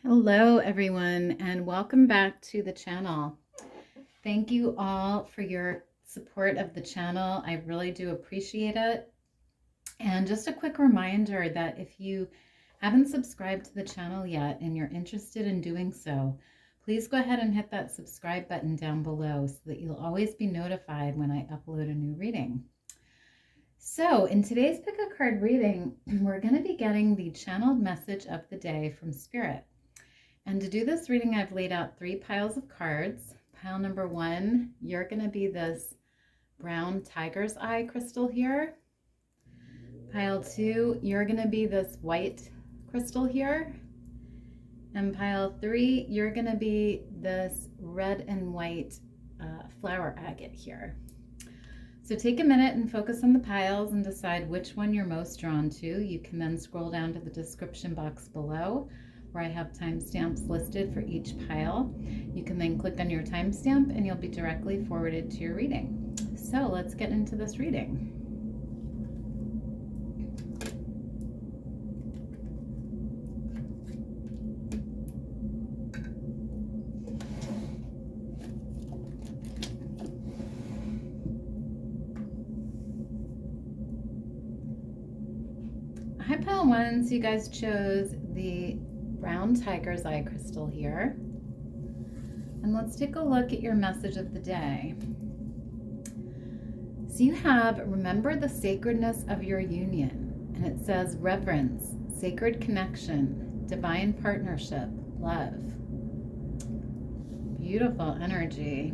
Hello, everyone, and welcome back to the channel. Thank you all for your support of the channel. I really do appreciate it. And just a quick reminder that if you haven't subscribed to the channel yet and you're interested in doing so, please go ahead and hit that subscribe button down below so that you'll always be notified when I upload a new reading. So in today's pick a card reading, we're going to be getting the channeled message of the day from Spirit. And to do this reading, I've laid out 3 piles of cards. Pile number 1, you're going to be this brown tiger's eye crystal here. Pile 2, you're going to be this white crystal here. And pile 3, you're going to be this red and white flower agate here. So take a minute and focus on the piles and decide which one you're most drawn to. You can then scroll down to the description box below, where I have timestamps listed for each pile. You can then click on your timestamp and you'll be directly forwarded to your reading. So let's get into this reading. Hi, pile 1, so you guys chose the brown tiger's eye crystal here. And let's take a look at your message of the day. So you have, remember the sacredness of your union. And it says reverence, sacred connection, divine partnership, love. Beautiful energy.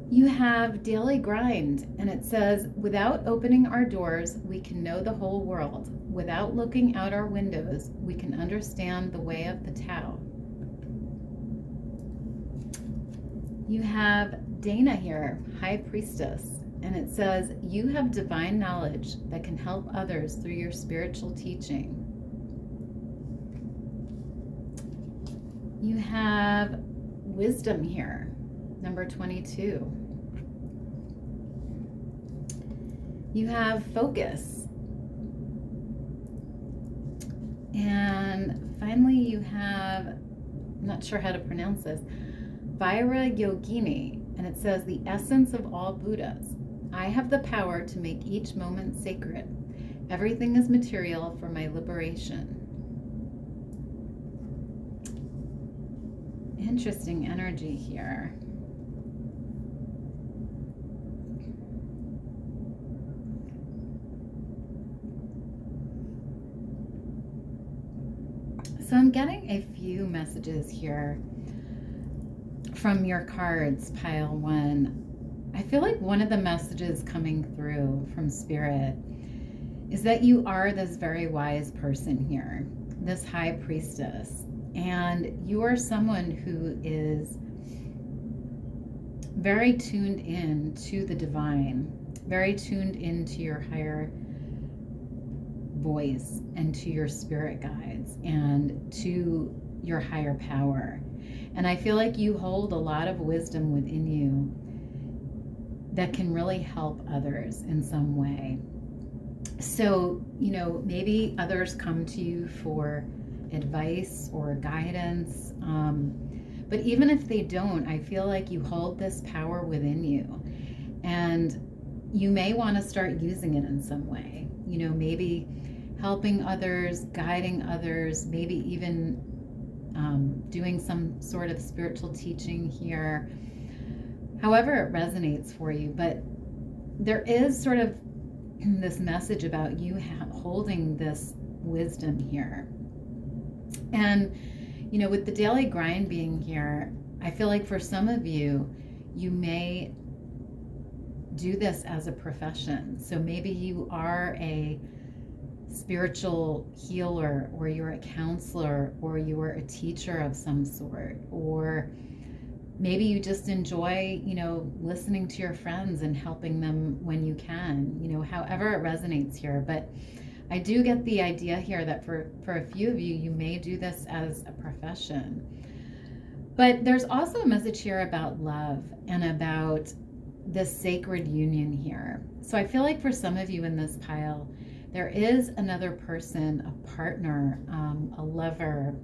You have daily grind, and it says, without opening our doors, we can know the whole world. Without looking out our windows, we can understand the way of the Tao. You have Dana here, High Priestess, and it says, you have divine knowledge that can help others through your spiritual teaching. You have Wisdom here, number 22. You have Focus. And finally you have, I'm not sure how to pronounce this, Vaira Yogini, and it says, the essence of all Buddhas. I have the power to make each moment sacred. Everything is material for my liberation. Interesting energy here. So I'm getting a few messages here from your cards, pile 1. I feel like one of the messages coming through from Spirit is that you are this very wise person here, this High Priestess, and you are someone who is very tuned in to the divine, very tuned into your higher voice and to your spirit guides and to your higher power. And I feel like you hold a lot of wisdom within you that can really help others in some way. So, maybe others come to you for advice or guidance. But even if they don't, I feel like you hold this power within you. And you may want to start using it in some way. Maybe helping others, guiding others, maybe even doing some sort of spiritual teaching here, however it resonates for you. But there is sort of this message about you holding this wisdom here. And, with the daily grind being here, I feel like for some of you, you may do this as a profession. So maybe you are a spiritual healer, or you're a counselor, or you are a teacher of some sort, or maybe you just enjoy, listening to your friends and helping them when you can, however it resonates here. But I do get the idea here that for a few of you, you may do this as a profession. But there's also a message here about love and about this sacred union here. So I feel like for some of you in this pile, there is another person, a partner, a lover,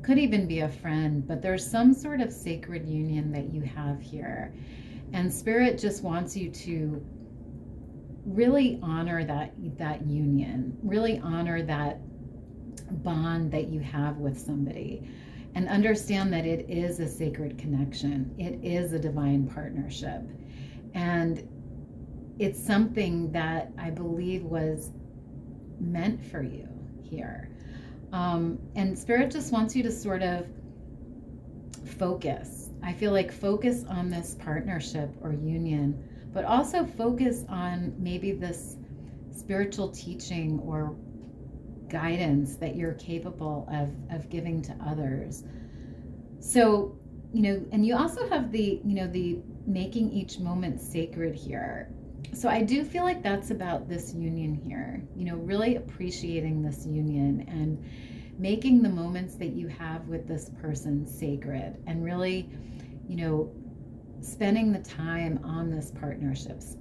could even be a friend, but there's some sort of sacred union that you have here. And Spirit just wants you to really honor that union, really honor that bond that you have with somebody, and understand that it is a sacred connection. It is a divine partnership. And it's something that I believe was meant for you here. And Spirit just wants you to sort of focus. I feel like focus on this partnership or union, but also focus on maybe this spiritual teaching or guidance that you're capable of giving to others. So, and you also have the making each moment sacred here. So I do feel like that's about this union here, really appreciating this union and making the moments that you have with this person sacred, and really, spending the time on this partnerships,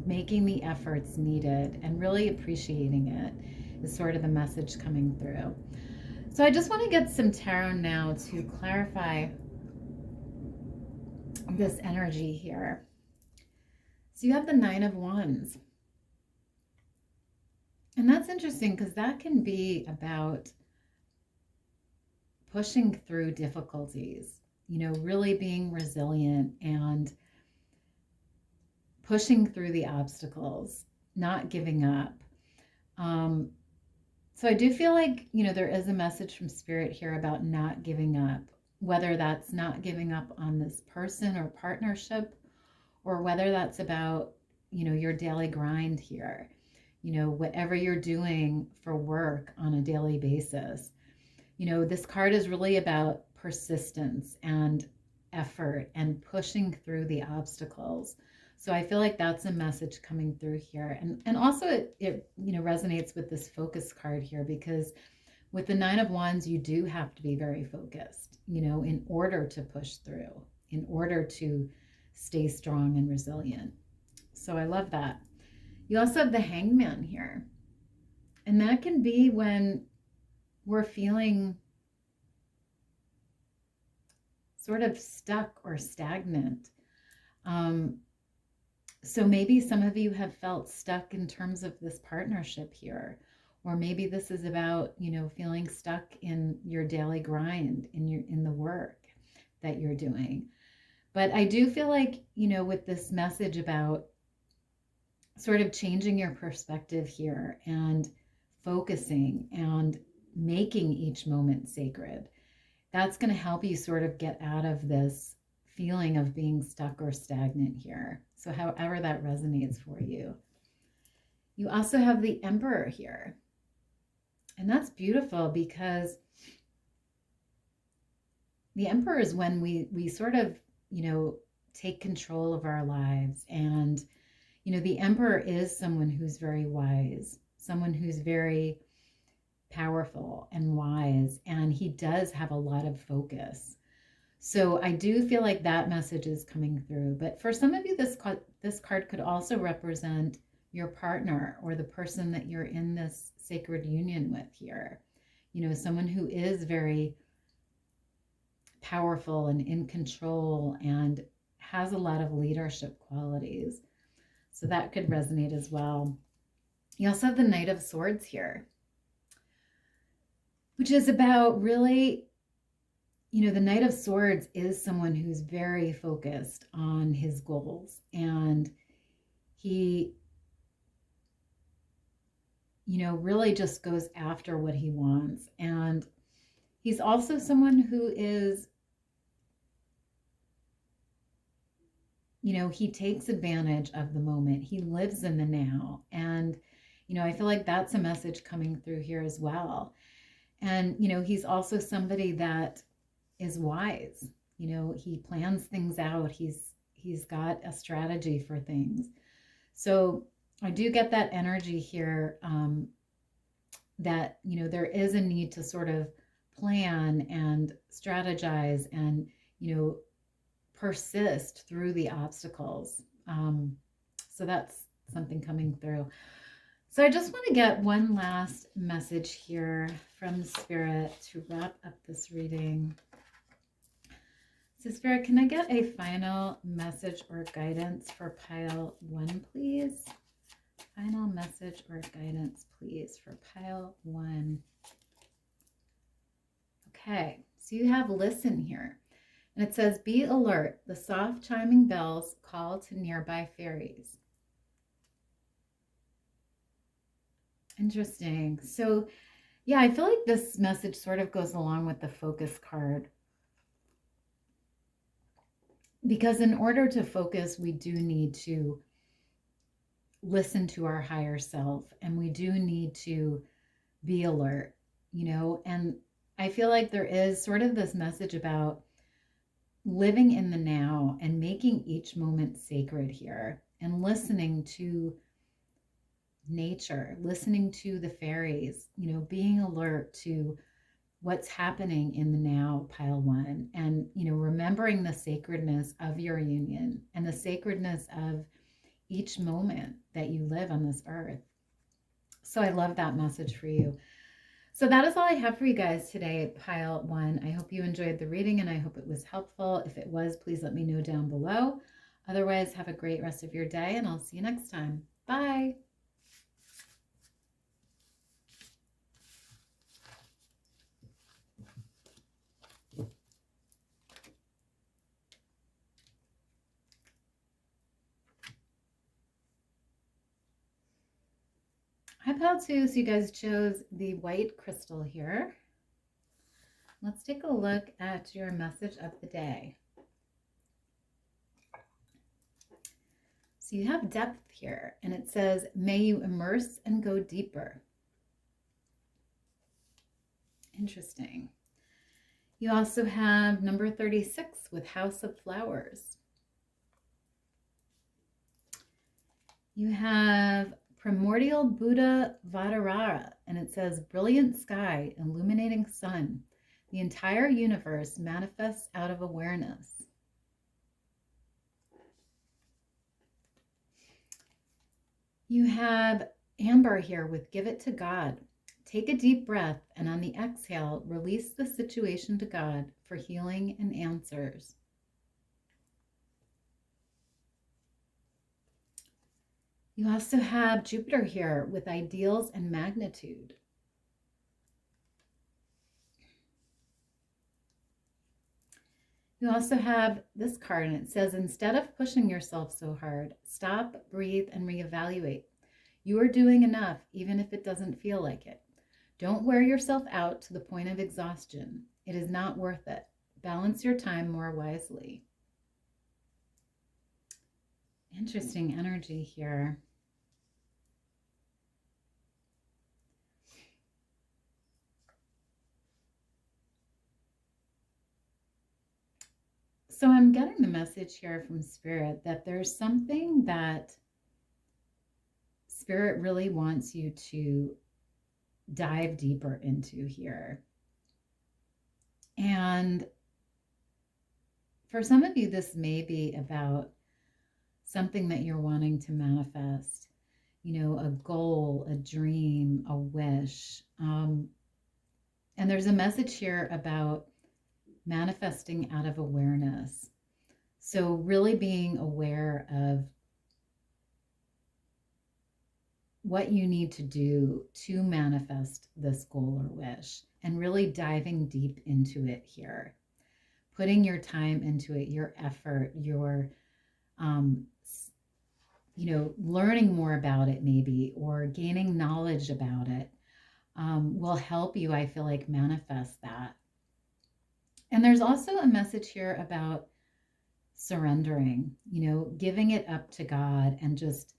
making the efforts needed and really appreciating it is sort of the message coming through. So I just want to get some tarot now to clarify this energy here. So you have the Nine of Wands. And that's interesting because that can be about pushing through difficulties, really being resilient and pushing through the obstacles, not giving up. So I do feel like, there is a message from Spirit here about not giving up, whether that's not giving up on this person or partnership, or whether that's about, your daily grind here, whatever you're doing for work on a daily basis. This card is really about persistence and effort and pushing through the obstacles. So I feel like that's a message coming through here. And also it resonates with this focus card here, because with the Nine of Wands, you do have to be very focused, in order to push through, in order to stay strong and resilient. So I love that. You also have the Hangman here. And that can be when we're feeling sort of stuck or stagnant. So maybe some of you have felt stuck in terms of this partnership here, or maybe this is about, feeling stuck in your daily grind, in the work that you're doing. But I do feel like, with this message about sort of changing your perspective here and focusing and making each moment sacred, that's going to help you sort of get out of this feeling of being stuck or stagnant here. So however that resonates for you. You also have the Emperor here. And that's beautiful, because the Emperor is when we sort of, take control of our lives. And, the Emperor is someone who's very wise, someone who's very powerful and wise, and he does have a lot of focus. So I do feel like that message is coming through. But for some of you, this card could also represent your partner or the person that you're in this sacred union with here. Someone who is very powerful and in control and has a lot of leadership qualities. So that could resonate as well. You also have the Knight of Swords here, which is about really, the Knight of Swords is someone who's very focused on his goals, and he, really just goes after what he wants. And he's also someone who is, he takes advantage of the moment. He lives in the now. And, I feel like that's a message coming through here as well. And, he's also somebody that is wise. He plans things out. He's got a strategy for things. So I do get that energy here, that, there is a need to sort of plan and strategize and, persist through the obstacles. So that's something coming through. So I just want to get one last message here from Spirit to wrap up this reading. So Spirit, can I get a final message or guidance for pile 1, please? Final message or guidance, please, for pile 1. Okay, so you have listen here. And it says, be alert. The soft chiming bells call to nearby fairies. Interesting. So, yeah, I feel like this message sort of goes along with the focus card. Because in order to focus, we do need to listen to our higher self, and we do need to be alert, and I feel like there is sort of this message about living in the now and making each moment sacred here and listening to nature, listening to the fairies, being alert to what's happening in the now, pile 1, and, remembering the sacredness of your union and the sacredness of each moment that you live on this earth. So I love that message for you. So that is all I have for you guys today, pile 1. I hope you enjoyed the reading and I hope it was helpful. If it was, please let me know down below. Otherwise, have a great rest of your day and I'll see you next time. Bye. Hi, pile 2. So you guys chose the white crystal here. Let's take a look at your message of the day. So you have depth here, and it says, may you immerse and go deeper. Interesting. You also have number 36 with House of Flowers. You have Primordial Buddha Vadarara, and it says, brilliant sky, illuminating sun. The entire universe manifests out of awareness. You have Amber here with Give It to God. Take a deep breath and on the exhale, release the situation to God for healing and answers. You also have Jupiter here with Ideals and Magnitude. You also have this card, and it says, instead of pushing yourself so hard, stop, breathe, and reevaluate. You are doing enough, even if it doesn't feel like it. Don't wear yourself out to the point of exhaustion. It is not worth it. Balance your time more wisely. Interesting energy here. So I'm getting the message here from Spirit that there's something that Spirit really wants you to dive deeper into here. And for some of you, this may be about something that you're wanting to manifest, a goal, a dream, a wish. And there's a message here about manifesting out of awareness. So really being aware of what you need to do to manifest this goal or wish, and really diving deep into it here, putting your time into it, your effort, your learning more about it maybe, or gaining knowledge about it, will help you, I feel like, manifest that. And there's also a message here about surrendering, giving it up to God and just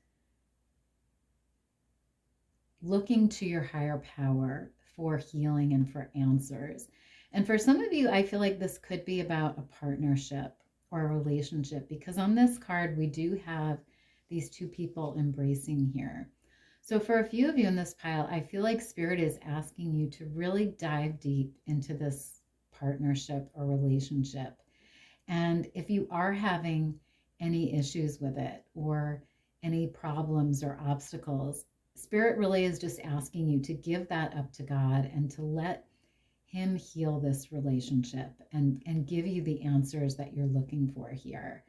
looking to your higher power for healing and for answers. And for some of you, I feel like this could be about a partnership or a relationship, because on this card, we do have these two people embracing here. So for a few of you in this pile, I feel like Spirit is asking you to really dive deep into this partnership or relationship. And if you are having any issues with it or any problems or obstacles, Spirit really is just asking you to give that up to God and to let Him heal this relationship and give you the answers that you're looking for here.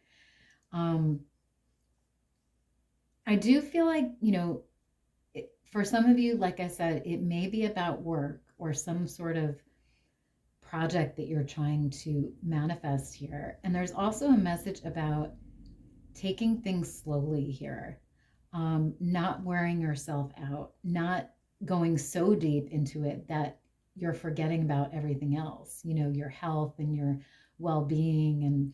I do feel like, for some of you, like I said, it may be about work or some sort of project that you're trying to manifest here. And there's also a message about taking things slowly here, not wearing yourself out, not going so deep into it that you're forgetting about everything else, your health and your well-being and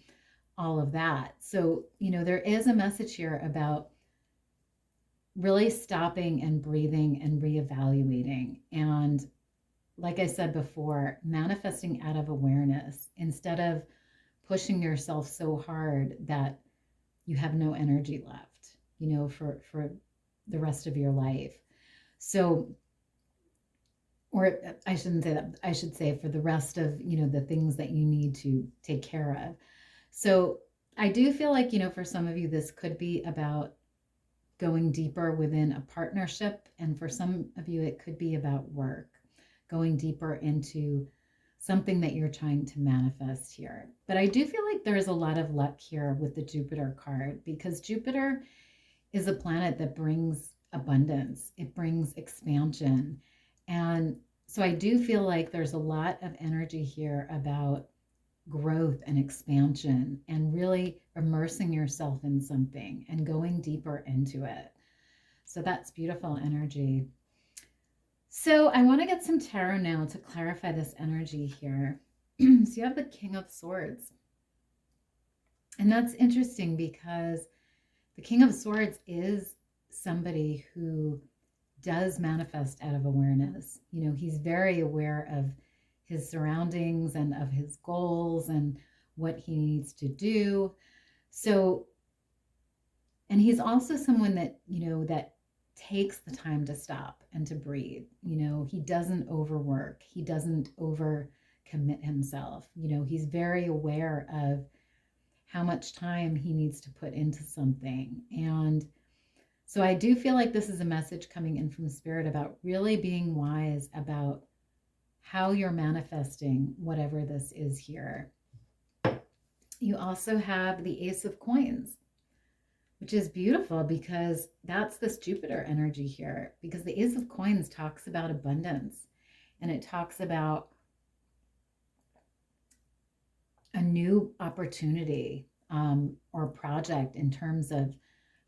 all of that. So, there is a message here about really stopping and breathing and reevaluating. And like I said before, manifesting out of awareness instead of pushing yourself so hard that you have no energy left, for the rest of your life. So, or I shouldn't say that, I should say for the rest of, the things that you need to take care of. So I do feel like, for some of you, this could be about going deeper within a partnership. And for some of you, it could be about work, going deeper into something that you're trying to manifest here. But I do feel like there's a lot of luck here with the Jupiter card, because Jupiter is a planet that brings abundance. It brings expansion. And so I do feel like there's a lot of energy here about growth and expansion and really immersing yourself in something and going deeper into it. So that's beautiful energy. So I want to get some tarot now to clarify this energy here. So you have the King of Swords. And that's interesting because the King of Swords is somebody who does manifest out of awareness. He's very aware of his surroundings and of his goals and what he needs to do. So, and he's also someone that, that takes the time to stop and to breathe. He doesn't overwork. He doesn't overcommit himself. He's very aware of how much time he needs to put into something. And so I do feel like this is a message coming in from Spirit about really being wise about how you're manifesting whatever this is here. You also have the Ace of Coins, which is beautiful because that's this Jupiter energy here, because the Ace of Coins talks about abundance and it talks about a new opportunity or project in terms of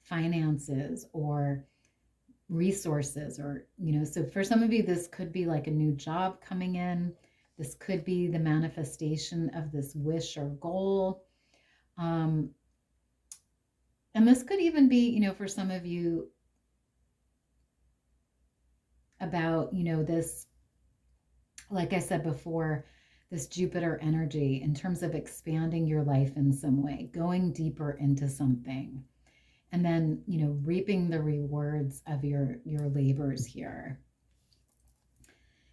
finances or resources, or so for some of you this could be like a new job coming in. This could be the manifestation of this wish or goal, and this could even be for some of you about this, like I said before, this Jupiter energy in terms of expanding your life in some way, going deeper into something, and then, reaping the rewards of your labors here.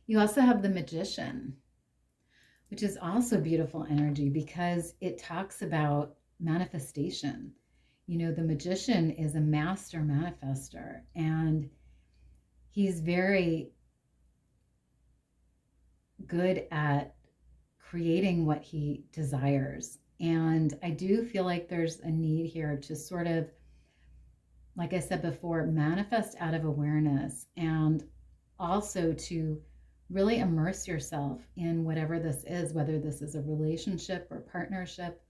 You also have the Magician, which is also beautiful energy because it talks about manifestation. The Magician is a master manifester, and he's very good at creating what he desires. And I do feel like there's a need here to sort of, like I said before, manifest out of awareness, and also to really immerse yourself in whatever this is, whether this is a relationship or partnership,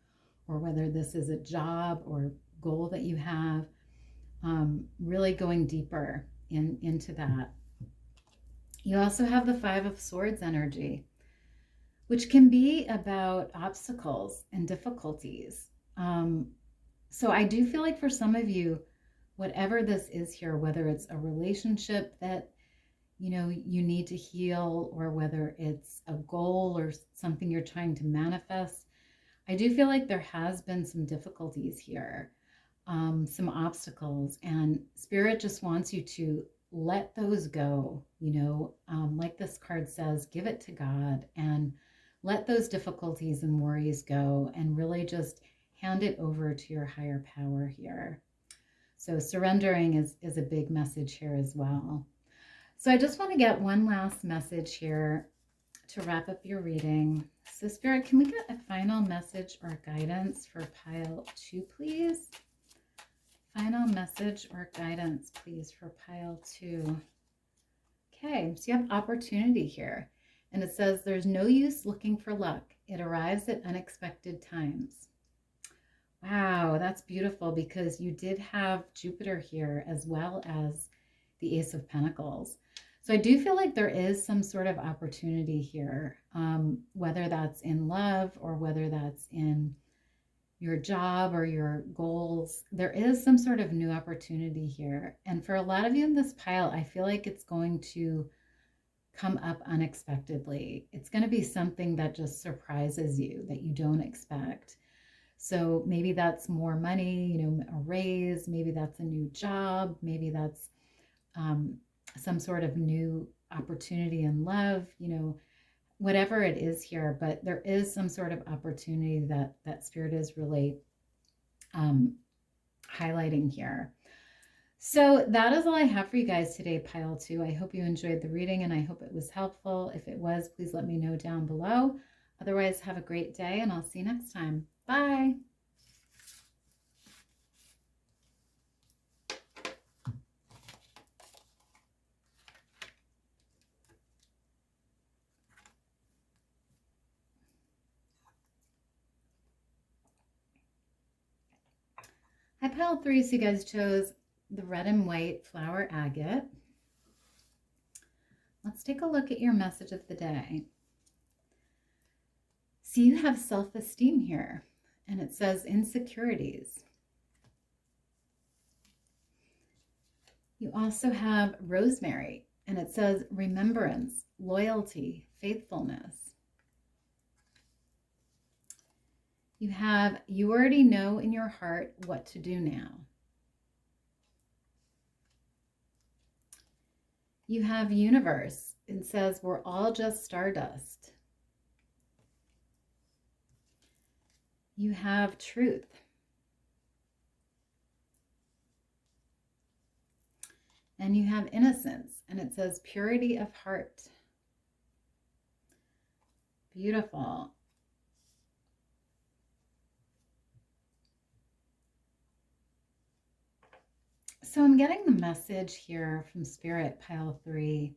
or whether this is a job or goal that you have, really going deeper into that. You also have the Five of Swords energy, which can be about obstacles and difficulties. So I do feel like for some of you, whatever this is here, whether it's a relationship that you need to heal, or whether it's a goal or something you're trying to manifest, I do feel like there has been some difficulties here, some obstacles, and Spirit just wants you to let those go, like this card says, give it to God and let those difficulties and worries go and really just hand it over to your higher power here. So surrendering is a big message here as well. So I just want to get one last message here to wrap up your reading. So Spirit, can we get a final message or guidance for pile 2, please? Final message or guidance, please, for pile 2. Okay, so you have opportunity here. And it says there's no use looking for luck. It arrives at unexpected times. Wow, that's beautiful, because you did have Jupiter here as well as the Ace of Pentacles. So I do feel like there is some sort of opportunity here, whether that's in love or whether that's in your job or your goals. There is some sort of new opportunity here. And for a lot of you in this pile, I feel like it's going to come up unexpectedly. It's going to be something that just surprises you, that you don't expect. So maybe that's more money, a raise, maybe that's a new job, maybe that's some sort of new opportunity in love, whatever it is here. But there is some sort of opportunity that Spirit is really highlighting here. So that is all I have for you guys today, pile 2. I hope you enjoyed the reading and I hope it was helpful. If it was, please let me know down below. Otherwise, have a great day and I'll see you next time. Bye. Hi, pile 3. So you guys chose the red and white flower agate. Let's take a look at your message of the day. So you have self-esteem here, and it says insecurities. You also have rosemary, and it says remembrance, loyalty, faithfulness. You have, you already know in your heart what to do now. You have universe. It says we're all just stardust. You have truth. And you have innocence. And it says purity of heart. Beautiful. So I'm getting the message here from Spirit, pile 3,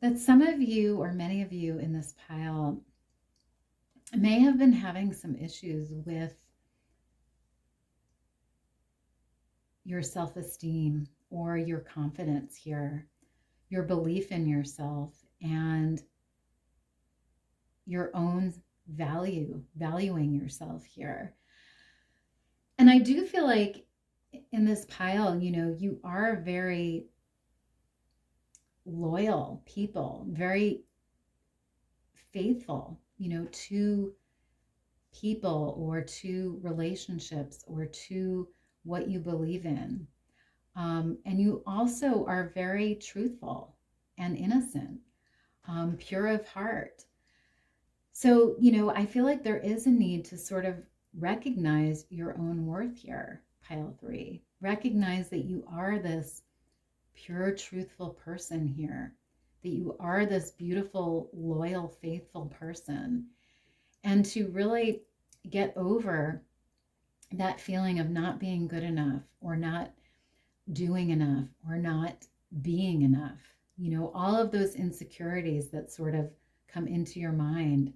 that some of you or many of you in this pile may have been having some issues with your self-esteem or your confidence here, your belief in yourself and your own valuing yourself here. And I do feel like in this pile, you are very loyal people, very faithful, to people or to relationships or to what you believe in. And you also are very truthful and innocent, pure of heart. So, I feel like there is a need to sort of recognize your own worth here, pile 3. Recognize that you are this pure, truthful person here, that you are this beautiful, loyal, faithful person, and to really get over that feeling of not being good enough or not doing enough or not being enough. All of those insecurities that sort of come into your mind.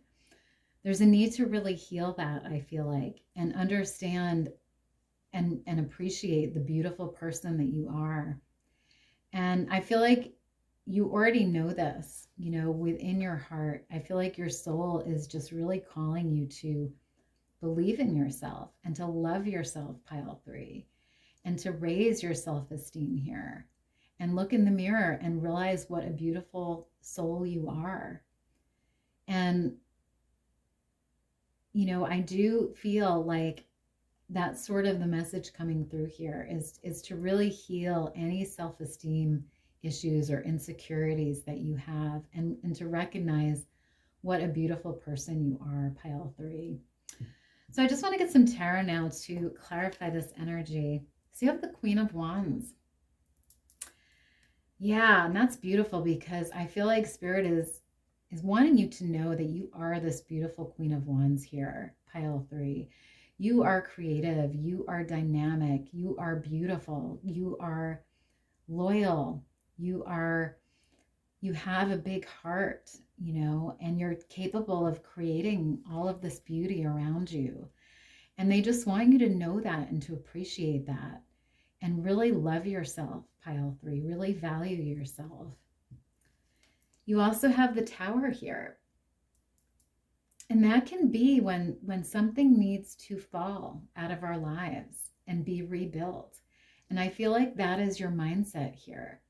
There's a need to really heal that, I feel like, and understand and appreciate the beautiful person that you are. And I feel like you already know this, within your heart. I feel like your soul is just really calling you to believe in yourself and to love yourself, pile 3, and to raise your self-esteem here and look in the mirror and realize what a beautiful soul you are. And, I do feel like that's sort of the message coming through here is to really heal any self-esteem issues or insecurities that you have and to recognize what a beautiful person you are, pile 3. So I just want to get some tarot now to clarify this energy. So you have the Queen of Wands. Yeah, and that's beautiful because I feel like Spirit is wanting you to know that you are this beautiful Queen of Wands here, pile 3. You are creative, you are dynamic, you are beautiful, you are loyal, you have a big heart, and you're capable of creating all of this beauty around you. And they just want you to know that and to appreciate that and really love yourself, pile 3, really value yourself. You also have the Tower here. And that can be when something needs to fall out of our lives and be rebuilt. And I feel like that is your mindset here.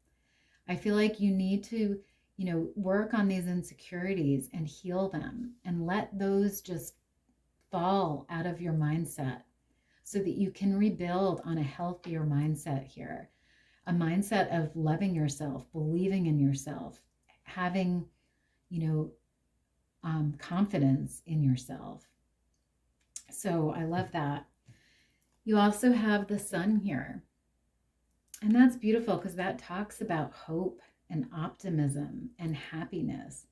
I feel like you need to, work on these insecurities and heal them and let those just fall out of your mindset so that you can rebuild on a healthier mindset here. A mindset of loving yourself, believing in yourself, having, confidence in yourself. So I love that. You also have the Sun here. And that's beautiful because that talks about hope and optimism and happiness.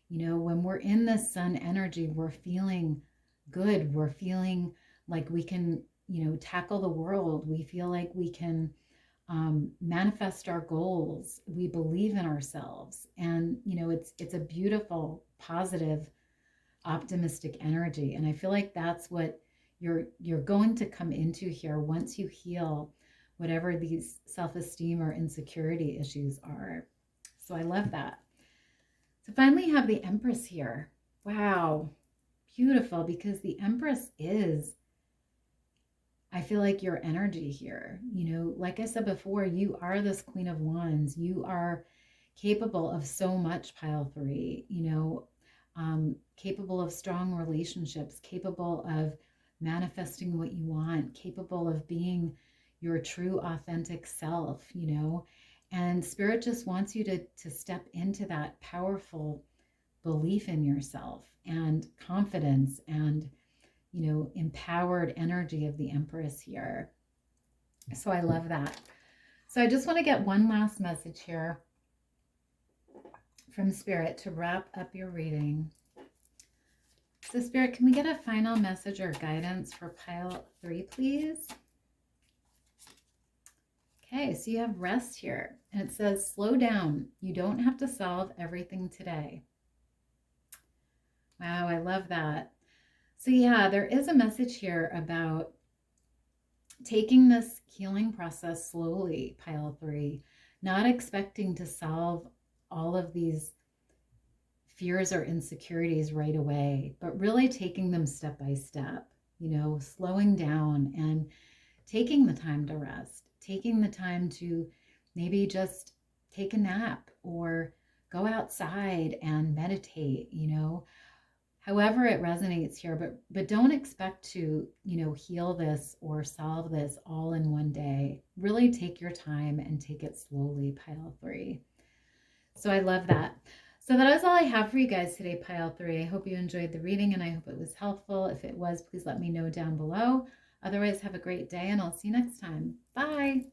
When we're in the Sun energy, we're feeling good. We're feeling like we can, tackle the world. We feel like we can manifest our goals. We believe in ourselves. And, it's a beautiful, positive, optimistic energy. And I feel like that's what you're going to come into here once you heal whatever these self-esteem or insecurity issues are. So I love that. So finally you have the Empress here. Wow, beautiful, because the Empress is, I feel like, your energy here. Like I said before, you are this Queen of Wands. You are capable of so much, pile 3, capable of strong relationships, capable of manifesting what you want, capable of being your true authentic self, and Spirit just wants you to step into that powerful belief in yourself and confidence and, empowered energy of the Empress here. So I love that. So I just want to get one last message here from Spirit to wrap up your reading. So Spirit, can we get a final message or guidance for pile 3, please? Okay, so you have rest here, and it says, slow down. You don't have to solve everything today. Wow, I love that. So yeah, there is a message here about taking this healing process slowly, pile 3, not expecting to solve all of these fears or insecurities right away, but really taking them step by step, slowing down and taking the time to rest, taking the time to maybe just take a nap or go outside and meditate, however it resonates here, but don't expect to, heal this or solve this all in one day. Really take your time and take it slowly, pile 3. So I love that. So that is all I have for you guys today, pile 3. I hope you enjoyed the reading and I hope it was helpful. If it was, please let me know down below. Otherwise, have a great day and I'll see you next time. Bye.